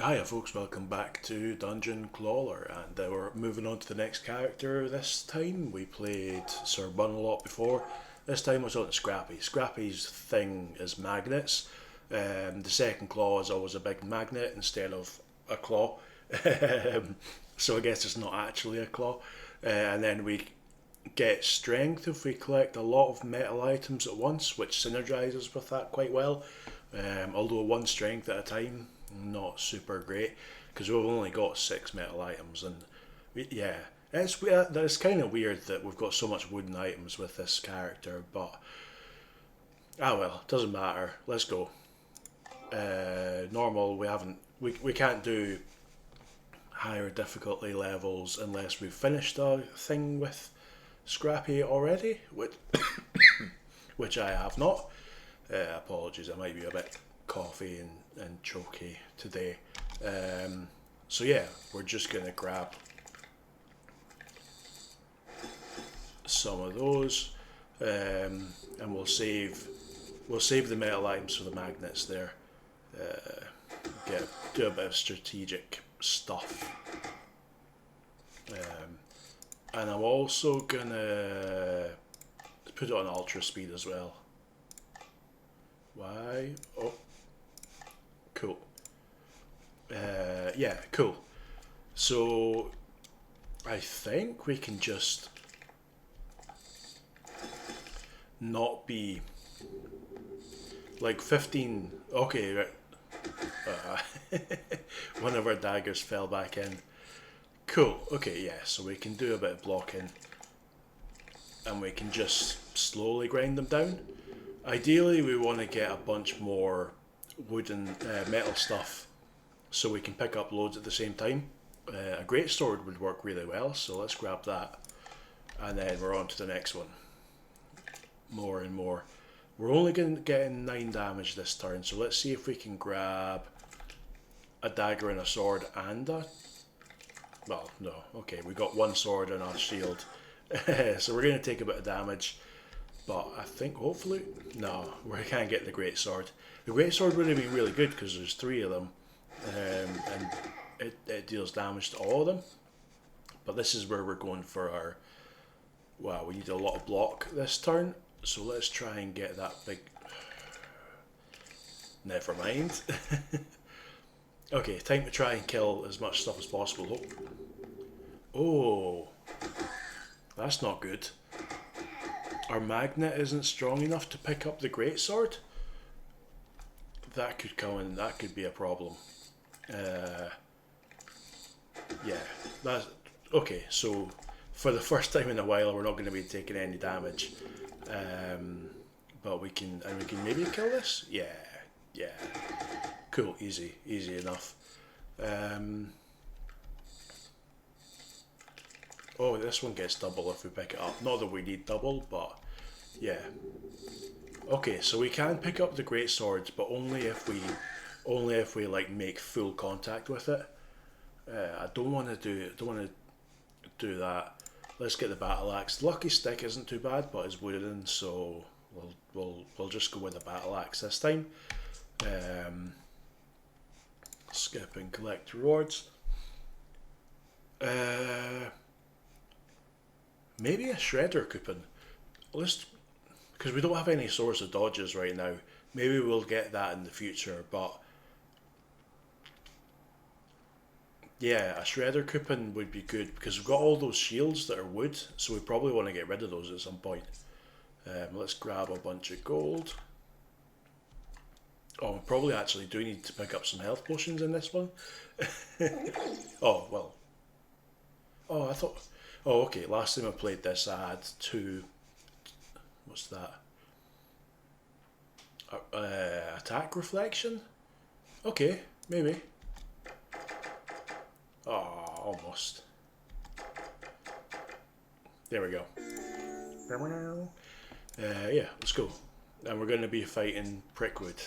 Hiya folks, welcome back to Dungeon Clawler, and we're moving on to the next character this time. We played Sir Bun a lot before. This time we're on to Scrappy. Scrappy's thing is magnets. The second claw is always a big magnet instead of a claw. So I guess it's not actually a claw. And then we get strength if we collect a lot of metal items at once, which synergizes with that quite well. Although one strength at a time, not super great because we've only got 6 metal items, and it's kind of weird that we've got so much wooden items with this character, but well, doesn't matter. Let's go. Normal. We can't do higher difficulty levels unless we've finished a thing with Scrappy already, which I have not. Apologies, I might be a bit coffee and choky today. So yeah, we're just going to grab some of those, and we'll save the metal items for the magnets there. Do a bit of strategic stuff. And I'm also gonna put it on ultra speed as well. Why? Oh, cool. Yeah, cool. So I think we can just not be like 15. Okay, right. One of our daggers fell back in. Cool. Okay, yeah. So we can do a bit of blocking, and we can just slowly grind them down. Ideally, we want to get a bunch more wooden metal stuff so we can pick up loads at the same time. A great sword would work really well, so let's grab that, and then we're on to the next one. More and more. We're only getting 9 damage this turn, so let's see if we can grab a dagger and a sword and a... Well, no. Okay, we got 1 sword and a shield. So we're going to take a bit of damage. But I think hopefully... No, we can't get the great sword. The great sword would have been really good because there's 3 of them. And it deals damage to all of them. But this is where we're going for our... Wow, we need a lot of block this turn. So let's try and get that big... Never mind. Okay, time to try and kill as much stuff as possible. Oh, that's not good. Our magnet isn't strong enough to pick up the greatsword. That could come in. That could be a problem. Yeah, that's okay. So for the first time in a while, we're not going to be taking any damage. But we can maybe kill this. Yeah. Cool, easy enough. Oh, this one gets double if we pick it up. Not that we need double, but yeah. Okay, so we can pick up the great swords, but only if we like make full contact with it. I don't want to do that. Let's get the battle axe. The lucky stick isn't too bad, but it's wooden, so we'll just go with the battle axe this time. Skip and collect rewards. Maybe a shredder coupon. Because we don't have any source of dodges right now. Maybe we'll get that in the future, but yeah, a shredder coupon would be good because we've got all those shields that are wood, so we probably want to get rid of those at some point. Let's grab a bunch of gold. Oh, we probably actually do need to pick up some health potions in this one. Oh, well. Oh, I thought... Oh, okay, last time I played this I had 2... What's that? Attack reflection? Okay, maybe. Oh, almost. There we go. Yeah, let's go. And we're going to be fighting Prickwood.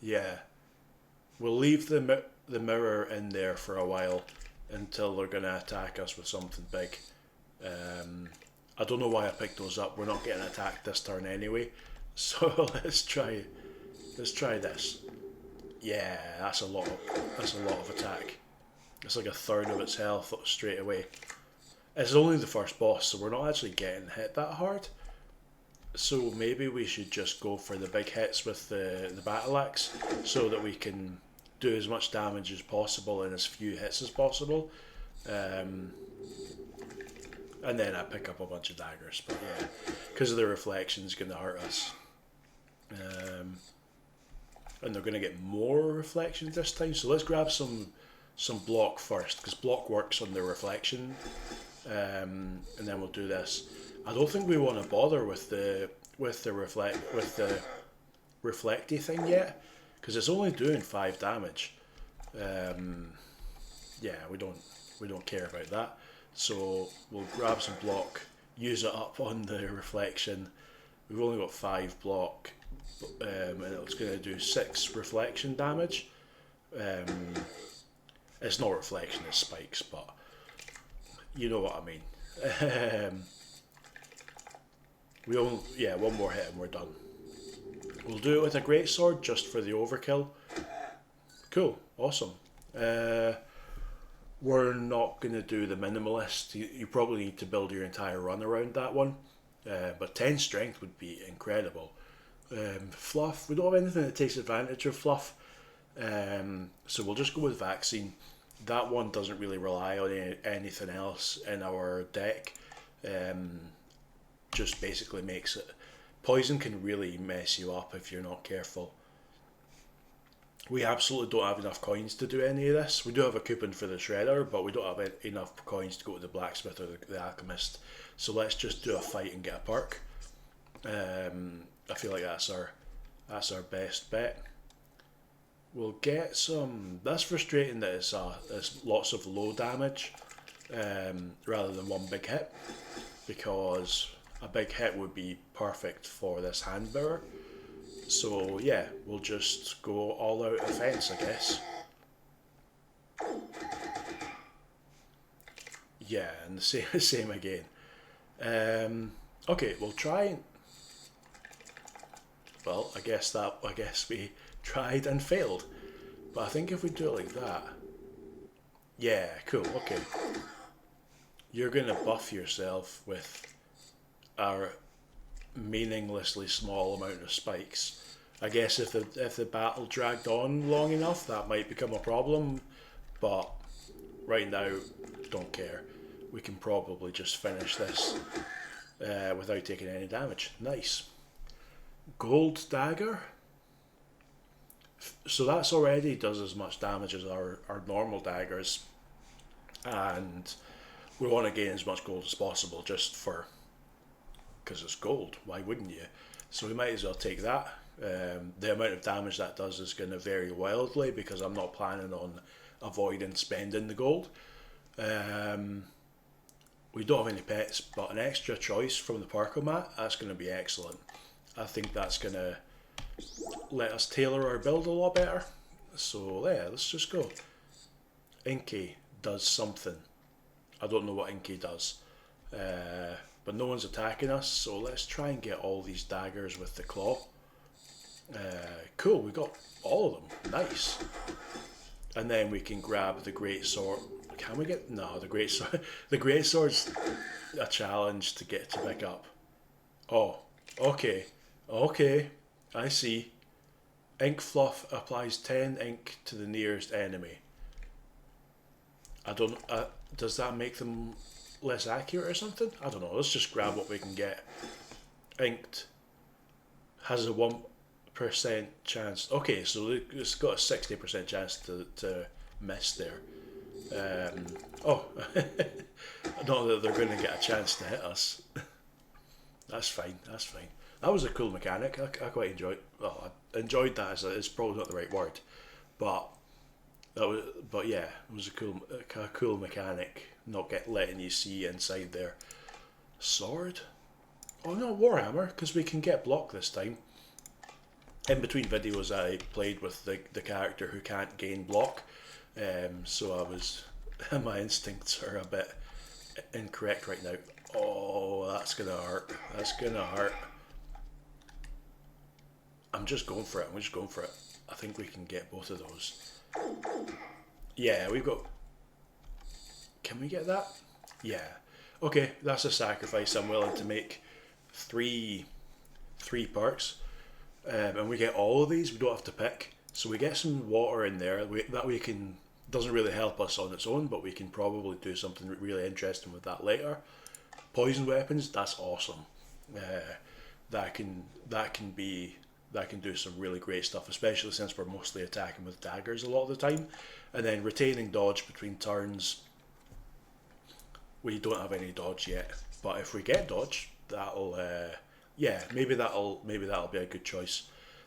Yeah. We'll leave the mirror in there for a while until they're going to attack us with something big. I don't know why I picked those up. We're not getting attacked this turn anyway. So let's try this. Yeah, that's a lot. That's a lot of attack. It's like a third of its health straight away. It's only the first boss, so we're not actually getting hit that hard. So maybe we should just go for the big hits with the battle axe, so that we can do as much damage as possible in as few hits as possible. Um, and then I pick up a bunch of daggers. But yeah, because of the reflection's going to hurt us. And they're going to get more reflection this time. So let's grab some block first, because block works on the reflection. And then we'll do this. I don't think we want to bother with the reflecty thing yet, because it's only doing 5 damage. Yeah, we don't care about that. So we'll grab some block, use it up on the reflection. We've only got 5 block, and it's going to do 6 reflection damage. It's not reflection, it's spikes, but you know what I mean. One more hit and we're done. We'll do it with a greatsword just for the overkill. Cool, awesome. We're not going to do the minimalist. You probably need to build your entire run around that one. But 10 strength would be incredible. Fluff, we don't have anything that takes advantage of fluff. So we'll just go with vaccine. That one doesn't really rely on anything else in our deck. Just basically makes it. Poison can really mess you up if you're not careful. We absolutely don't have enough coins to do any of this. We do have a coupon for the shredder, but we don't have enough coins to go to the blacksmith or the alchemist. So let's just do a fight and get a perk. I feel like that's our best bet. We'll get some. That's frustrating that it's lots of low damage rather than one big hit, because a big hit would be perfect for this hand bearer. So yeah, we'll just go all out offense, I guess. Yeah, and the same again. Okay, we'll try. Well, I guess we tried and failed. But I think if we do it like that, yeah, cool. Okay, you're gonna buff yourself with our meaninglessly small amount of spikes. I guess if the battle dragged on long enough, that might become a problem. But right now, don't care. We can probably just finish this without taking any damage. Nice. Gold dagger. So that's already does as much damage as our normal daggers, and we want to gain as much gold as possible just for, because it's gold, why wouldn't you? So we might as well take that. The amount of damage that does is going to vary wildly, because I'm not planning on avoiding spending the gold. We don't have any pets, but an extra choice from the Parkomat, that's going to be excellent. I think that's going to let us tailor our build a lot better. So yeah, let's just go. Inky does something. I don't know what Inky does. But no one's attacking us, so let's try and get all these daggers with the claw. Cool, we got all of them. Nice. And then we can grab the great sword. Can we get? No, the great sword. The great sword's a challenge to get to pick up. Oh, okay. Okay, I see. Ink fluff applies 10 ink to the nearest enemy. I don't. Does that make them less accurate or something? I don't know. Let's just grab what we can get. Inked has a 1% chance. Okay, so it's got a 60% chance to miss there. Oh, not that they're going to get a chance to hit us. That's fine. That's fine. That was a cool mechanic. I quite enjoyed. Well, I enjoyed that. It's probably not the right word, but yeah, it was a cool mechanic. Not letting you see inside there. Sword? Oh no, Warhammer, because we can get block this time. In between videos, I played with the character who can't gain block, so my instincts are a bit incorrect right now. Oh, that's gonna hurt. That's gonna hurt. I'm just going for it. I'm just going for it. I think we can get both of those. Yeah, we've got... Can we get that? Yeah. Okay, that's a sacrifice I'm willing to make. Three perks. And we get all of these. We don't have to pick. So we get some water in there. That we can... Doesn't really help us on its own, but we can probably do something really interesting with that later. Poison weapons, that's awesome. That can do some really great stuff, especially since we're mostly attacking with daggers a lot of the time. And then retaining dodge between turns. We don't have any dodge yet, but if we get dodge, that'll maybe that'll be a good choice.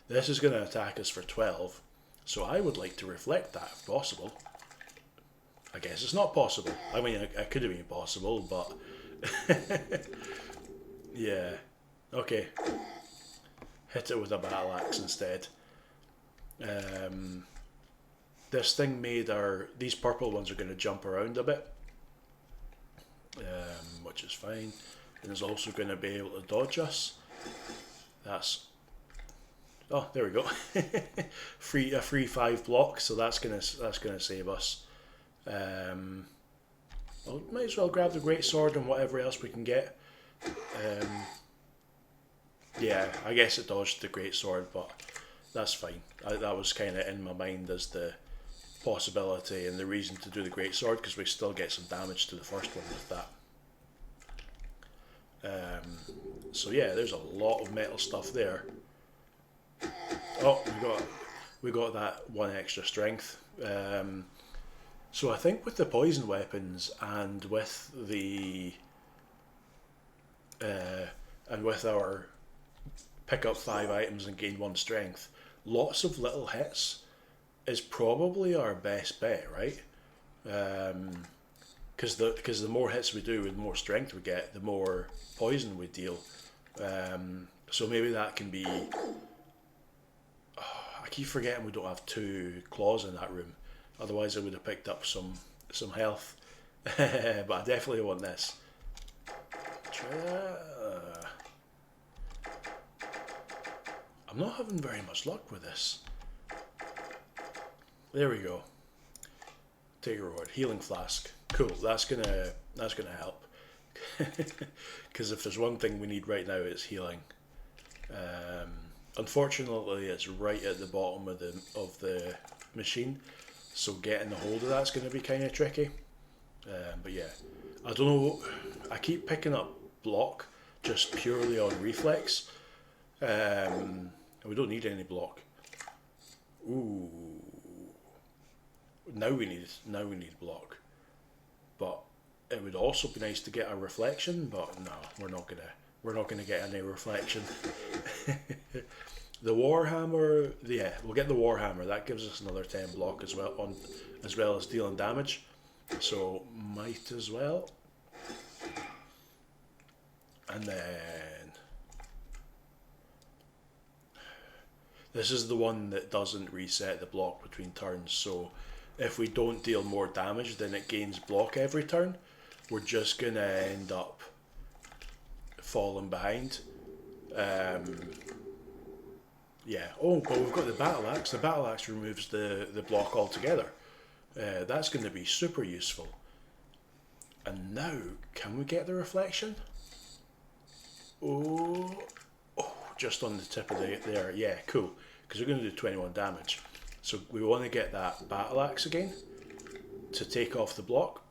This is going to attack us for 12, so I would like to reflect that if possible. I guess it's not possible. I mean, it could have been possible, but yeah. Okay. Hit it with a battle axe instead. This thing made these purple ones are going to jump around a bit, which is fine. And it's also going to be able to dodge us. Oh, there we go. A free 5 block, so that's gonna save us. Well, might as well grab the great sword and whatever else we can get. Yeah, I guess it dodged the great sword, but that's fine. That was kind of in my mind as the possibility and the reason to do the great sword, because we still get some damage to the first one with that. So yeah, there's a lot of metal stuff there. Oh, we got that 1 extra strength. So I think with the poison weapons and with our pick up 5 items and gain 1 strength, lots of little hits is probably our best bet, right? Because the more hits we do, the more strength we get, the more poison we deal. So maybe that can be... I keep forgetting we don't have 2 claws in that room. Otherwise I would have picked up some health. But I definitely want this. Try that. I'm not having very much luck with this. There we go. Take a reward. Healing flask. Cool. That's gonna help. Because if there's one thing we need right now, it's healing. Unfortunately, it's right at the bottom of the machine, so getting a hold of that's going to be kind of tricky. But yeah, I don't know. I keep picking up block just purely on reflex. We don't need any block. Ooh. Now we need block. But it would also be nice to get a reflection, but no, we're not gonna get any reflection. The Warhammer, yeah, we'll get the Warhammer. That gives us another 10 block as well as dealing damage. So might as well. And then this is the one that doesn't reset the block between turns, so if we don't deal more damage then it gains block every turn. We're just gonna end up falling behind. Yeah. Oh, but we've got the battle axe. The battle axe removes the block altogether. That's going to be super useful. And now, can we get the reflection? Oh, just on the tip of there. Yeah, cool. Because we're going to do 21 damage. So we want to get that battle axe again to take off the block.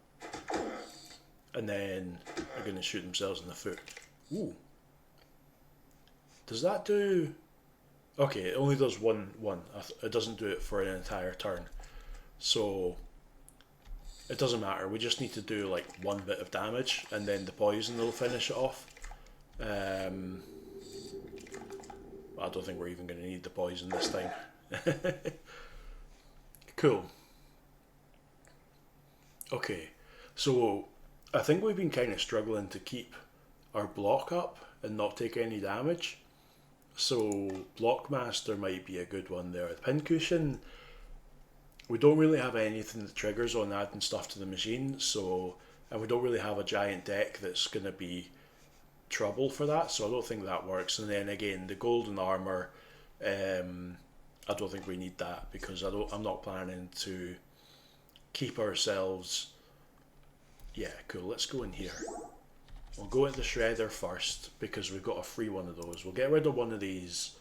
And then they're going to shoot themselves in the foot. Ooh. Does that do... Okay, it only does one. It doesn't do it for an entire turn. So it doesn't matter. We just need to do like 1 bit of damage and then the poison will finish it off. I don't think we're even going to need the poison this time. Cool. Okay, so I think we've been kind of struggling to keep our block up and not take any damage. So Blockmaster might be a good one there. The Pincushion, we don't really have anything that triggers on adding stuff to the machine, so, and we don't really have a giant deck that's going to be trouble for that, so I don't think that works. And then again, the golden armor, I don't think we need that because I'm not planning to keep ourselves. Yeah, cool. Let's go in here. We'll go at the shredder first because we've got a free one of those. We'll get rid of one of these.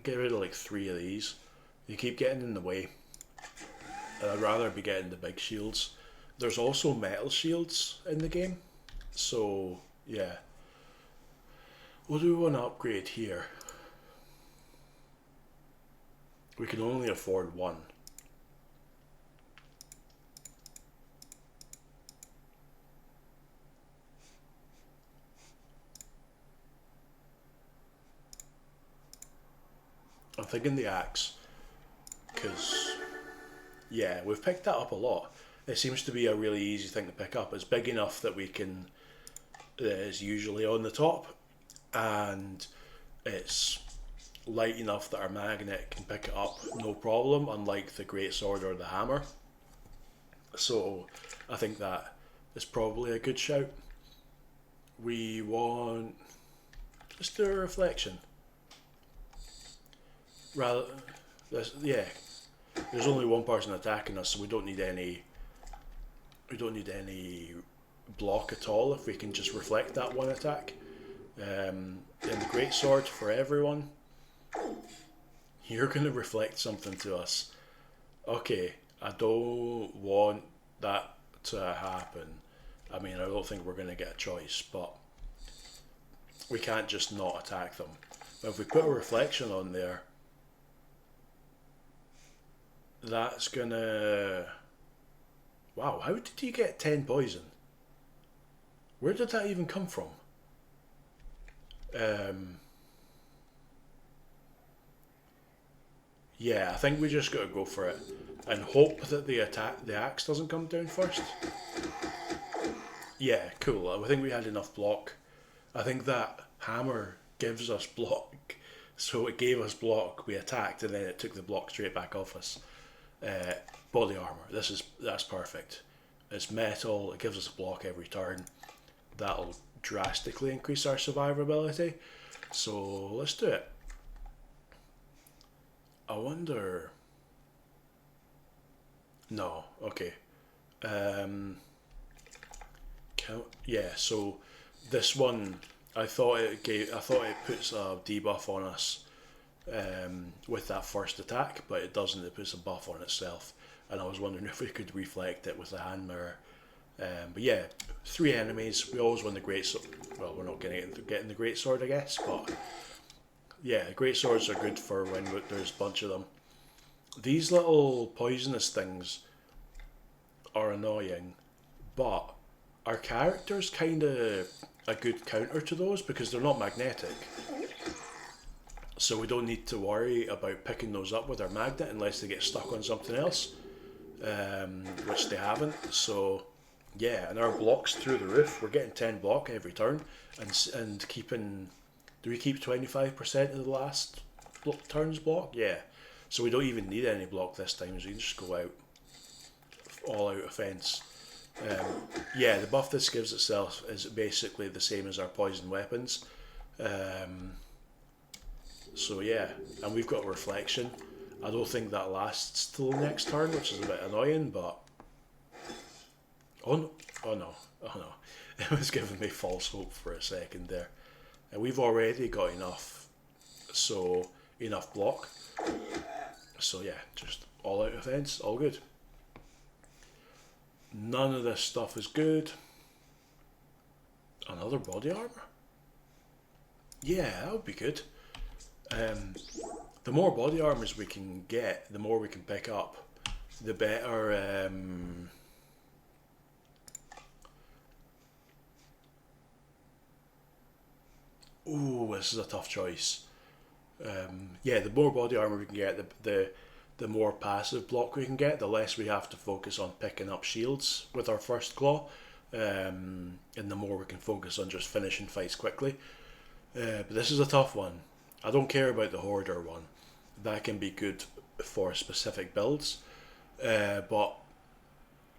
Get rid of like 3 of these. You keep getting in the way. I'd rather be getting the big shields. There's also metal shields in the game. So, yeah. What do we want to upgrade here? We can only afford one. I'm thinking the axe, because yeah, we've picked that up a lot. It seems to be a really easy thing to pick up. It's big enough that we can, it's usually on the top, and it's light enough that our magnet can pick it up no problem, unlike the greatsword or the hammer. So I think that is probably a good shout. We want, let's do a reflection. Rather, yeah, there's only one person attacking us, so we don't need any. We don't need any block at all if we can just reflect that one attack. Then the greatsword for everyone. You're gonna reflect something to us. Okay, I don't want that to happen. I mean, I don't think we're gonna get a choice, but we can't just not attack them. But if we put a reflection on there, that's gonna... Wow, how did you get 10 poison? Where did that even come from? Yeah, I think we just gotta go for it and hope that the axe doesn't come down first. Yeah, cool. I think we had enough block. I think that hammer gives us block, so it gave us block. We attacked, and then it took the block straight back off us. Body armor. That's perfect. It's metal. It gives us a block every turn. That'll drastically increase our survivability. So let's do it. I wonder. No. Okay. Yeah. So this one, I thought it puts a debuff on us with that first attack, but it doesn't. It puts a buff on itself, and I was wondering if we could reflect it with the hand mirror. But yeah, 3 enemies. We always win the great sword. Well, we're not getting the great sword, I guess, but yeah, great swords are good for when there's a bunch of them. These little poisonous things are annoying, but our character's kind of a good counter to those because they're not magnetic. So we don't need to worry about picking those up with our magnet unless they get stuck on something else, which they haven't. So yeah, and our blocks through the roof. We're getting 10 block every turn, and keeping. Do we keep 25% of the last turn's block? Yeah. So we don't even need any block this time. So we can just go out, all out offense. Yeah, the buff this gives itself is basically the same as our poison weapons. So yeah, and we've got reflection. I don't think that lasts till the next turn, which is a bit annoying, but... Oh no, oh no, oh no. It was giving me false hope for a second there. And we've already got enough, so enough block. So yeah, just all out offense, all good. None of this stuff is good. Another body armor? Yeah, that would be good. The more body armors we can get, the more we can pick up, the better. Ooh, this is a tough choice. Yeah, the more body armor we can get, the more passive block we can get, the less we have to focus on picking up shields with our first claw, and the more we can focus on just finishing fights quickly. But this is a tough one. I don't care about the Hoarder one. That can be good for specific builds, but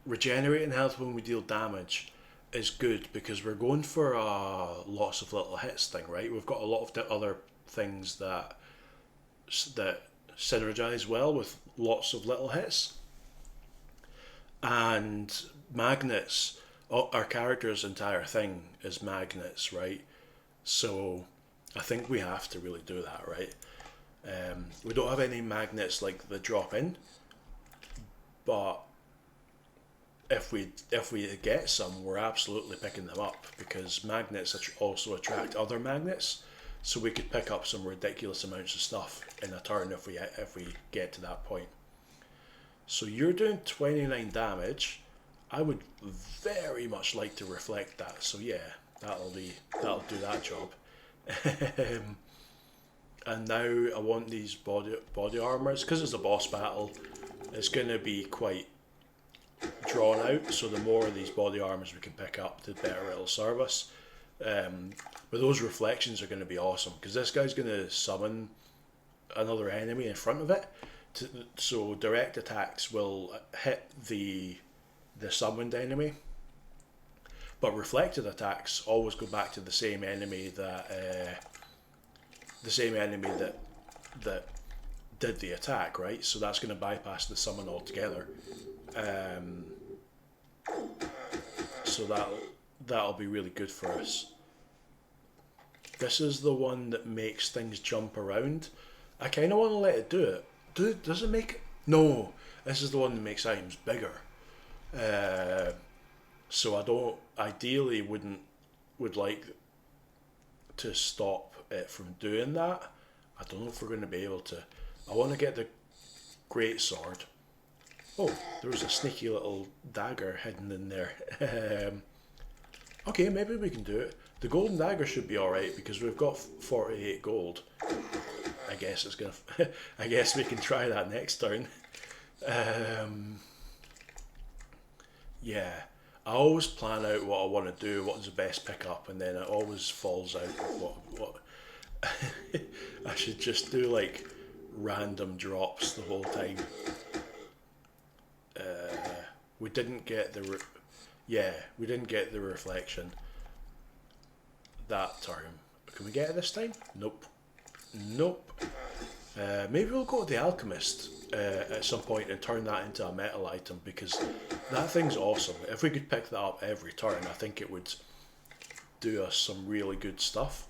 regenerating health when we deal damage is good because we're going for a lots of little hits thing, right? We've got a lot of other things that synergize well with lots of little hits. And magnets, our character's entire thing is magnets, right? So I think we have to really do that, right? We don't have any magnets like the drop in, but if we get some, we're absolutely picking them up, because magnets also attract other magnets. So we could pick up some ridiculous amounts of stuff in a turn if we get to that point. So you're doing 29 damage. I would very much like to reflect that. So yeah, that'll do that job. And now I want these body armors, because it's a boss battle. It's going to be quite drawn out. So the more of these body armors we can pick up, the better it'll serve us. But those reflections are going to be awesome, because this guy's going to summon another enemy in front of it. So direct attacks will hit the summoned enemy, but reflected attacks always go back to the same enemy that that did the attack, right? So that's going to bypass the summon altogether. So that'll be really good for us. This is the one that makes things jump around. I kind of want to let it do it. Does it make it? No, this is the one that makes items bigger. So ideally would like to stop it from doing that. I don't know if we're going to be able to. I want to get the great sword. Oh, there was a sneaky little dagger hidden in there. Okay, maybe we can do it. The golden dagger should be alright, because we've got 48 gold. I guess it's gonna. I guess we can try that next turn. Yeah, I always plan out what I want to do, what's the best pickup, and then it always falls out of what. I should just do like random drops the whole time. We didn't get the. We didn't get the reflection that turn. Can we get it this time? Nope. Maybe we'll go to the alchemist at some point and turn that into a metal item, because that thing's awesome. If we could pick that up every turn, I think it would do us some really good stuff.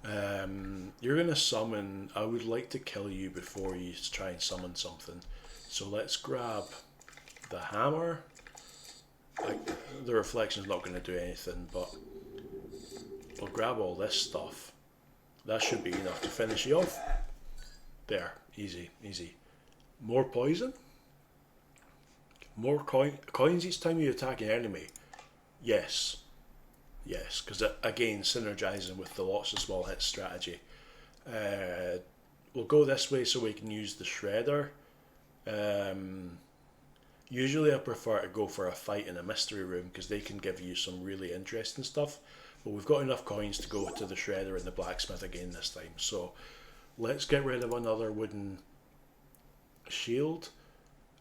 You're going to summon. I would like to kill you before you try and summon something. So let's grab the hammer. The reflection's not going to do anything, but we'll grab all this stuff. That should be enough to finish you off. There, easy. More poison. More coins each time you attack an enemy. Yes, because again, synergizing with the lots of small hits strategy. We'll go this way so we can use the shredder. Usually I prefer to go for a fight in a mystery room, because they can give you some really interesting stuff. But we've got enough coins to go to the shredder and the blacksmith again this time. So let's get rid of another wooden shield.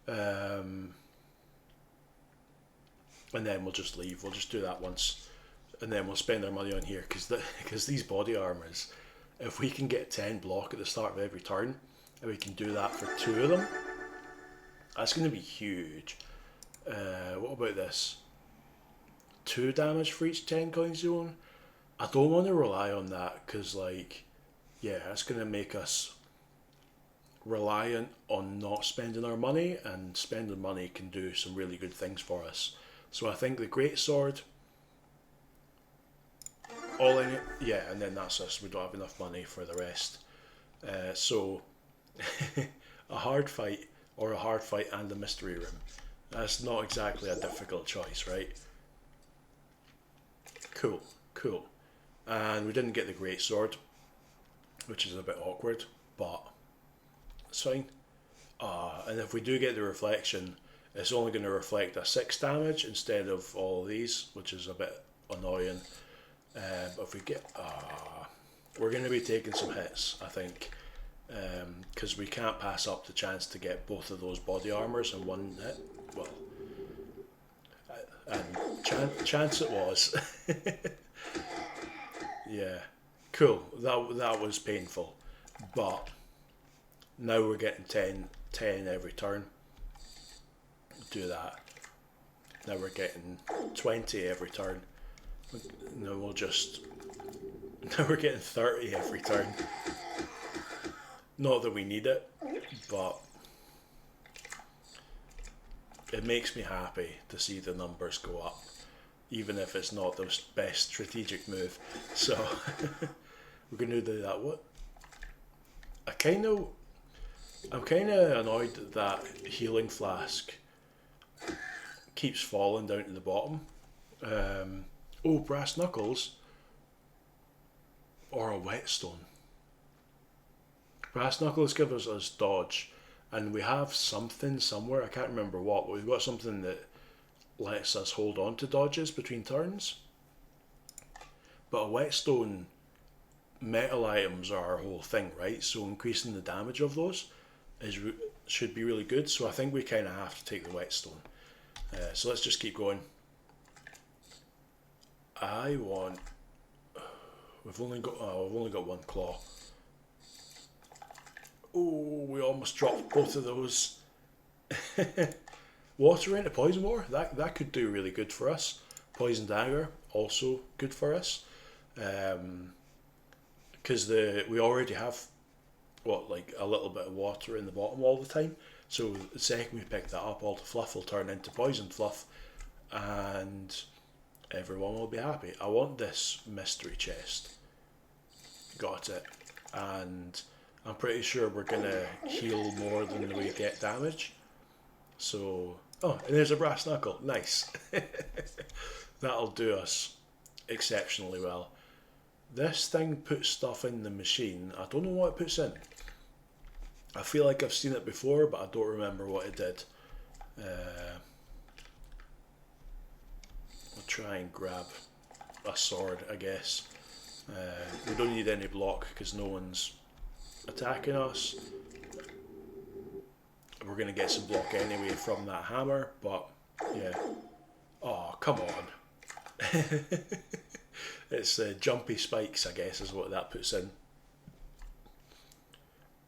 And then we'll just leave. We'll just do that once. And then we'll spend our money on here, because these body armors, if we can get 10 block at the start of every turn, and we can do that for 2 of them, that's going to be huge. What about this? 2 damage for each 10 coins you own? I don't want to rely on that, because it's going to make us reliant on not spending our money, and spending money can do some really good things for us. So I think the great sword, all in it, and then that's us. We don't have enough money for the rest. So a hard fight, or a hard fight and a mystery room. That's not exactly a difficult choice, right? Cool. And we didn't get the great sword, which is a bit awkward, but it's fine. And if we do get the reflection, it's only going to reflect a 6 damage instead of all of these, which is a bit annoying. But if we get... we're going to be taking some hits, I think. Because we can't pass up the chance to get both of those body armors in one hit. Well, and chance it was. Yeah, Cool. That was painful, but now we're getting 10 every turn. Do that. Now we're getting 20 every turn. Now we'll just. Now we're getting 30 every turn. Not that we need it, but it makes me happy to see the numbers go up, even if it's not the best strategic move. So we're going to do that. What? I'm kind of annoyed that that healing flask keeps falling down to the bottom. Oh, brass knuckles or a whetstone. Brass knuckles gives us dodge, and we have something somewhere, I can't remember what, but we've got something that lets us hold on to dodges between turns. But a whetstone, metal items are our whole thing, right? So increasing the damage of those should be really good. So I think we kind of have to take the whetstone. So let's just keep going. We've only got one claw. Oh, we almost dropped both of those. Water into poison war, that could do really good for us. Poison dagger, also good for us. Because we already have like a little bit of water in the bottom all the time. So the second we pick that up, all the fluff will turn into poison fluff, and everyone will be happy. I want this mystery chest. Got it. And I'm pretty sure we're gonna heal more than we get damage. So, oh, and there's a brass knuckle. Nice. That'll do us exceptionally well. This thing puts stuff in the machine. I don't know what it puts in. I feel like I've seen it before, but I don't remember what it did. I'll try and grab a sword, I guess. We don't need any block because no one's attacking us. We're going to get some block anyway from that hammer, but yeah. Oh, come on. It's jumpy spikes, I guess, is what that puts in.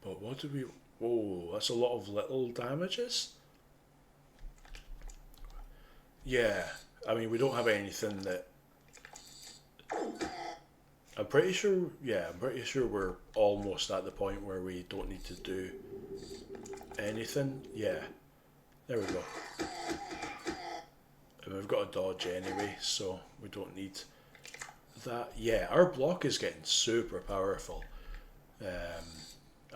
But what do we... Oh, that's a lot of little damages. Yeah, I mean, we don't have anything that... I'm pretty sure we're almost at the point where we don't need to do anything. Yeah, there we go. And we've got a dodge anyway, so we don't need that. Yeah, our block is getting super powerful.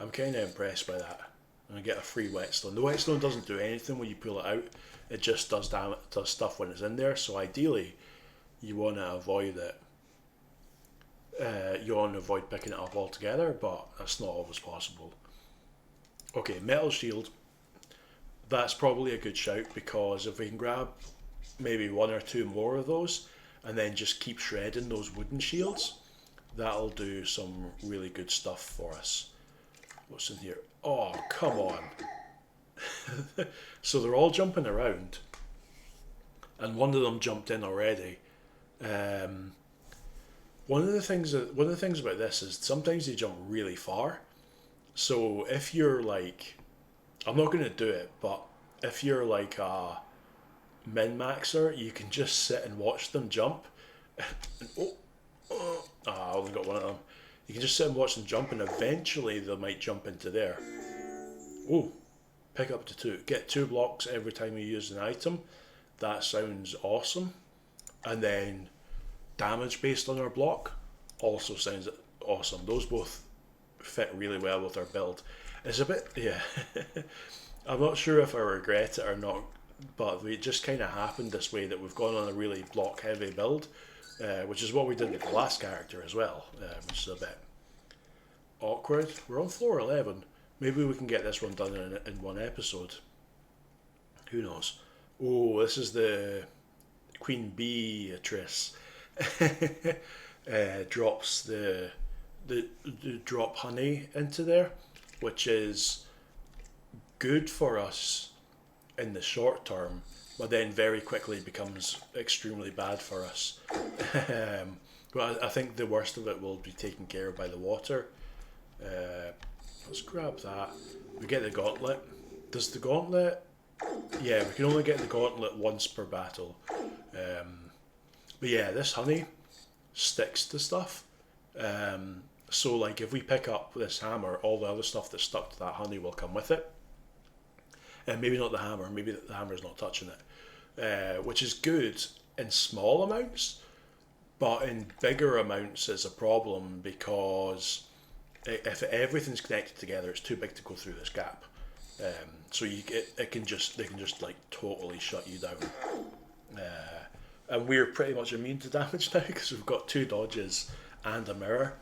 I'm kind of impressed by that. I'm going to get a free whetstone. The whetstone doesn't do anything when you pull it out. It just does stuff when it's in there. So ideally, you want to avoid it. You want to avoid picking it up altogether, but that's not always possible. Okay, metal shield. That's probably a good shout, because if we can grab maybe one or two more of those and then just keep shredding those wooden shields, that'll do some really good stuff for us. What's in here? Oh, come on. So they're all jumping around, and one of them jumped in already. One of the things about this is sometimes they jump really far. So if you're like, I'm not going to do it, but if you're like a min-maxer, you can just sit and watch them jump. And, I only got one of them. You can just sit and watch them jump, and eventually they might jump into there. Oh, pick up to 2. Get 2 blocks every time you use an item. That sounds awesome. And then damage based on our block also sounds awesome. Those both fit really well with our build. It's a bit, yeah. I'm not sure if I regret it or not, but it just kind of happened this way, that we've gone on a really block heavy build, which is what we did with the last character as well, which is a bit awkward. We're on floor 11. Maybe we can get this one done in one episode. Who knows? Oh, this is the Queen Beatrice. Drops the drop honey into there, which is good for us in the short term, but then very quickly becomes extremely bad for us. But I think the worst of it will be taken care of by the water. Let's grab that. We get the gauntlet. Does the gauntlet... Yeah, we can only get the gauntlet once per battle. But yeah, this honey sticks to stuff. So like if we pick up this hammer, all the other stuff that's stuck to that honey will come with it. And maybe not the hammer, maybe the hammer's not touching it. Which is good in small amounts, but in bigger amounts it's a problem because if everything's connected together, it's too big to go through this gap. So they can just like totally shut you down. And we're pretty much immune to damage now because we've got 2 dodges and a mirror.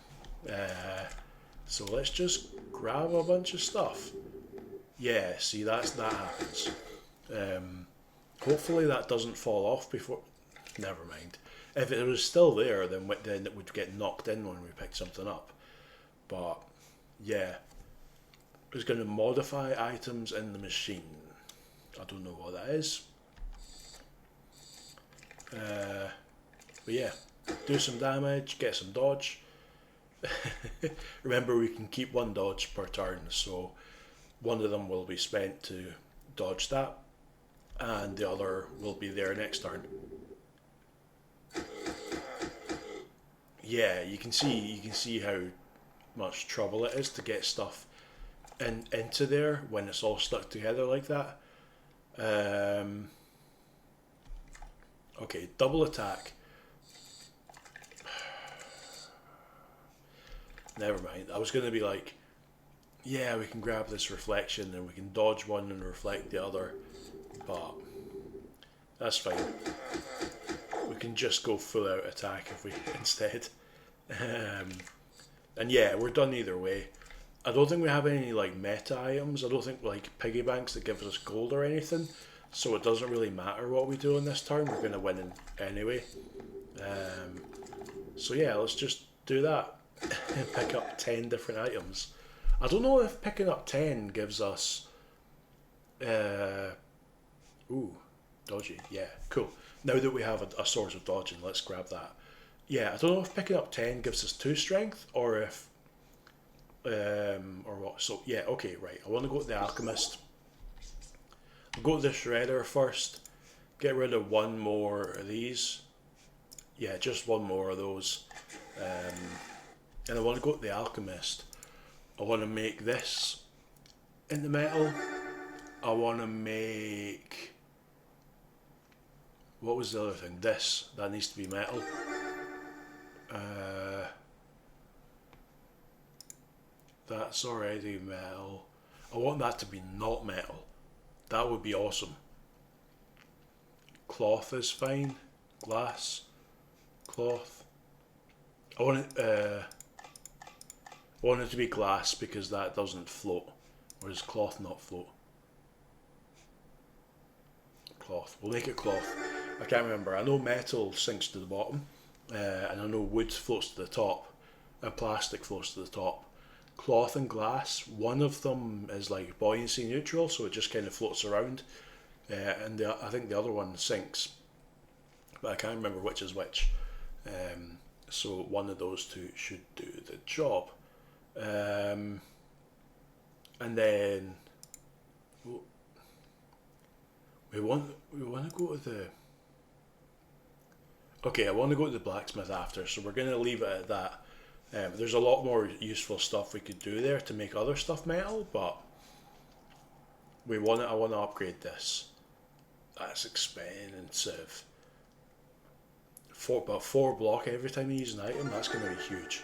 So let's just grab a bunch of stuff. Yeah, see that happens. Hopefully that doesn't fall off before. Never mind. If it was still there, then it would get knocked in when we picked something up. But yeah, it's going to modify items in the machine. I don't know what that is. But yeah, do some damage, get some dodge. Remember, we can keep 1 dodge per turn, so one of them will be spent to dodge that, and the other will be there next turn. Yeah, you can see how much trouble it is to get stuff into there when it's all stuck together like that. Okay, double attack. Never mind. I was going to be like, yeah, we can grab this reflection and we can dodge one and reflect the other, but that's fine. We can just go full out attack if we instead. And yeah, we're done either way. I don't think we have any like meta items. I don't think like piggy banks that gives us gold or anything. So it doesn't really matter what we do in this turn. We're going to win anyway. So yeah, let's just do that. Pick up 10 different items. I don't know if picking up 10 gives us... ooh, dodgy. Yeah, cool. Now that we have a source of dodging, let's grab that. Yeah, I don't know if picking up 10 gives us 2 strength, or if... or what. So, yeah, okay, right. I want to go to the Alchemist. I'll go to the Shredder first. Get rid of 1 more of these. Yeah, just 1 more of those. And I want to go to the Alchemist. I want to make this in the metal. I want to make... What was the other thing? This. That needs to be metal. That's already metal. I want that to be not metal. That would be awesome. Cloth is fine. Glass. Cloth. I want it to be glass because that doesn't float. Or does cloth not float? Cloth. We'll make it cloth. I can't remember. I know metal sinks to the bottom. And I know wood floats to the top. And plastic floats to the top. Cloth and glass, one of them is like buoyancy neutral, so it just kind of floats around. And I think the other one sinks. But I can't remember which is which. So one of those 2 should do the job. And then we want to go to the... Okay, I want to go to the blacksmith after, so we're going to leave it at that. There's a lot more useful stuff we could do there to make other stuff metal, but I want to upgrade this. That's expensive. About 4 block every time you use an item. That's going to be huge.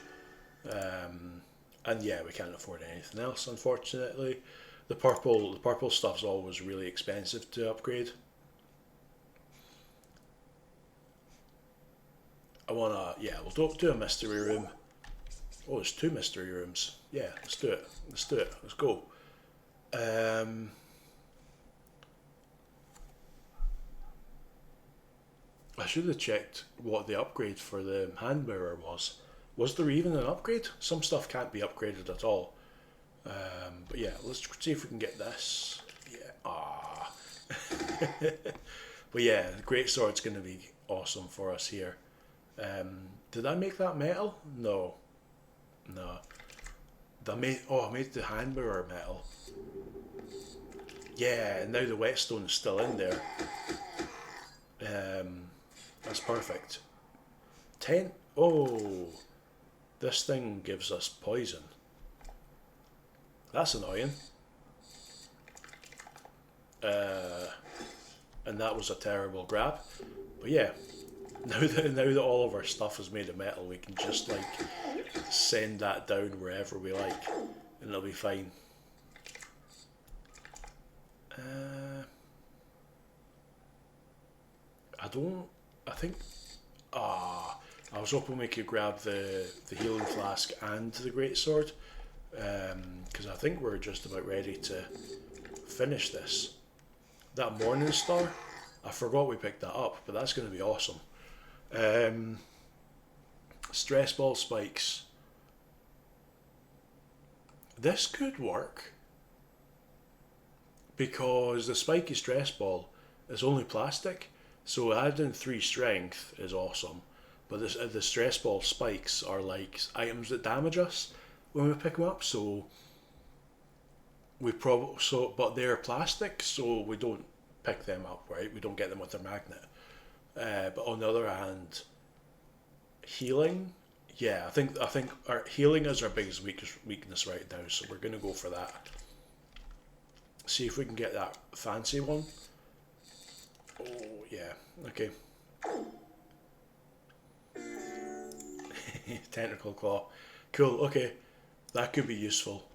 And yeah, we can't afford anything else, unfortunately. The purple stuff's always really expensive to upgrade. We'll do a mystery room. Oh, there's 2 mystery rooms. Yeah, let's do it. Let's go. I should have checked what the upgrade for the hand mirror was. Was there even an upgrade? Some stuff can't be upgraded at all. But yeah, let's see if we can get this. Yeah. But yeah, the greatsword's going to be awesome for us here. Did I make that metal? No. No. I made the hand mirror metal. Yeah, and now the whetstone is still in there. That's perfect. 10. Oh, this thing gives us poison. That's annoying. And that was a terrible grab. But yeah, now that all of our stuff is made of metal, we can just like send that down wherever we like, and it'll be fine. I think. I was hoping we could grab the healing flask and the greatsword, because I think we're just about ready to finish this. That morning star, I forgot we picked that up, but that's going to be awesome. Stress ball spikes. This could work because the spiky stress ball is only plastic, so adding 3 strength is awesome. But the stress ball spikes are like items that damage us when we pick them up, so but they're plastic, so we don't pick them up, right? We don't get them with their magnet. But on the other hand, healing, yeah, I think our healing is our biggest weakness right now, so we're gonna go for that. See if we can get that fancy one. Oh yeah, okay. Tentacle claw, cool. Okay, that could be useful.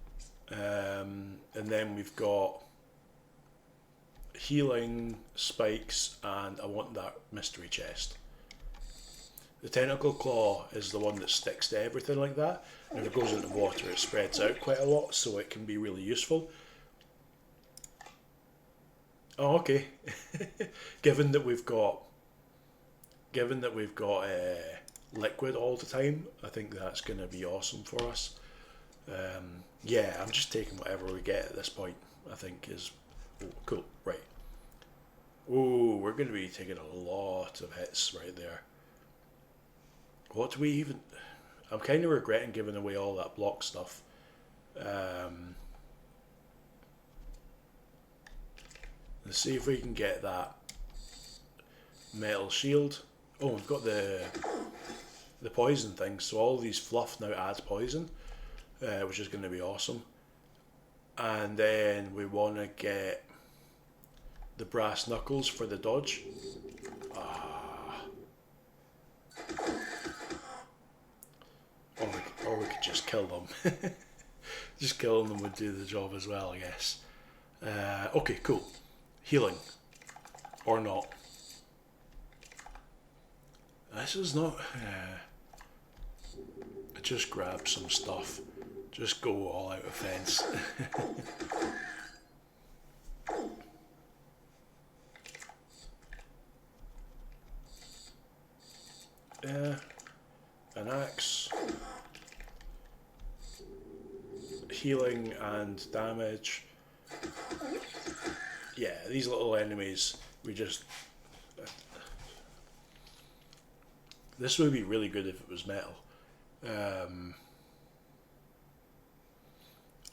And then we've got healing, spikes, and I want that mystery chest. The tentacle claw is the one that sticks to everything like that, and if it goes into water it spreads out quite a lot, so it can be really useful. Oh, okay. given that we've got liquid all the time, I think that's going to be awesome for us. Yeah, I'm just taking whatever we get at this point, I think is... Oh, cool, right. Oh, we're going to be taking a lot of hits right there. What do we even... I'm kind of regretting giving away all that block stuff. Let's see if we can get that metal shield. Oh, we've got the poison thing, so all these fluff now adds poison, which is going to be awesome. And then we want to get the brass knuckles for the dodge. Or we could just kill them. Just killing them would do the job as well, I guess. Okay, cool. Healing. Or not. This is not... just grab some stuff. Just go all out offense. An axe. Healing and damage. Yeah, these little enemies, we just... This would be really good if it was metal.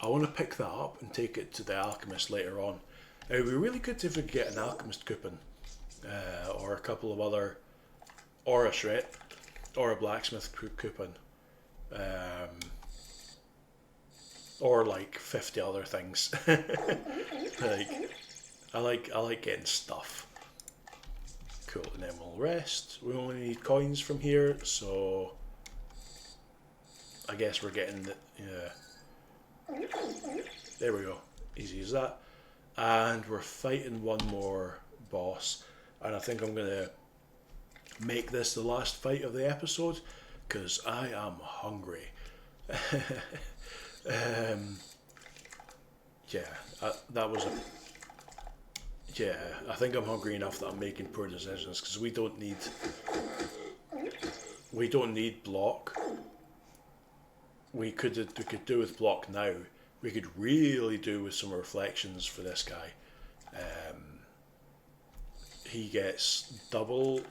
I want to pick that up and take it to the alchemist later on. It would be really good if we could get an alchemist coupon, or a couple of other, or a shred, or a blacksmith coupon, or like 50 other things. Like, I like getting stuff. Cool, and then we'll rest. We only need coins from here, so I guess we're getting the, yeah. There we go, easy as that. And we're fighting one more boss, and I think I'm gonna make this the last fight of the episode because I am hungry. Yeah, I think I'm hungry enough that I'm making poor decisions because we don't need block. We could do with block now. We could really do with some reflections for this guy. He gets double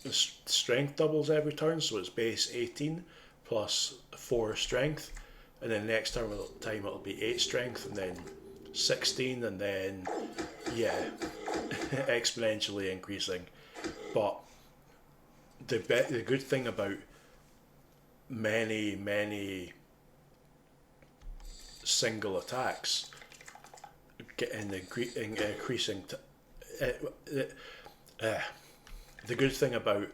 the strength doubles every turn, so it's base 18 plus 4 strength, and then next time it'll be 8 strength, and then 16, and then yeah, exponentially increasing. But the good thing about many single attacks getting increasing the good thing about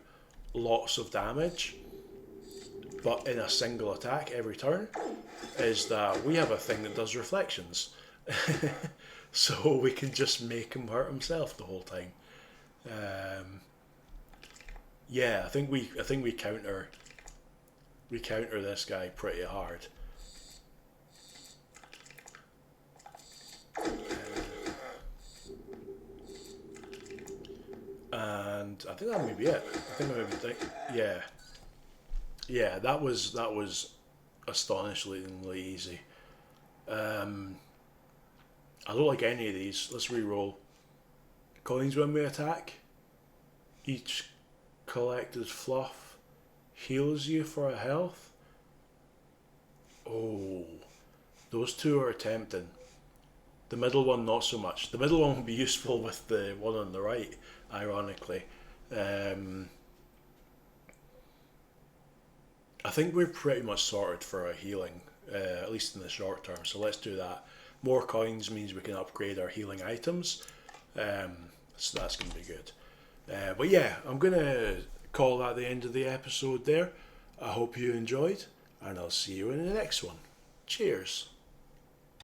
lots of damage but in a single attack every turn is that we have a thing that does reflections. So we can just make him hurt himself the whole time. Yeah, I think we counter this guy pretty hard. And I think that may be it. Yeah, that was astonishingly easy. I don't like any of these. Let's re-roll. Coins when we attack. Each collected fluff heals you for a health. Oh, those two are tempting. The middle one not so much. The middle one will be useful with the one on the right, ironically. I think we're pretty much sorted for a healing, at least in the short term, so let's do that. More coins means we can upgrade our healing items, so that's going to be good. But yeah, I'm going to call that the end of the episode there. I hope you enjoyed, and I'll see you in the next one. Cheers.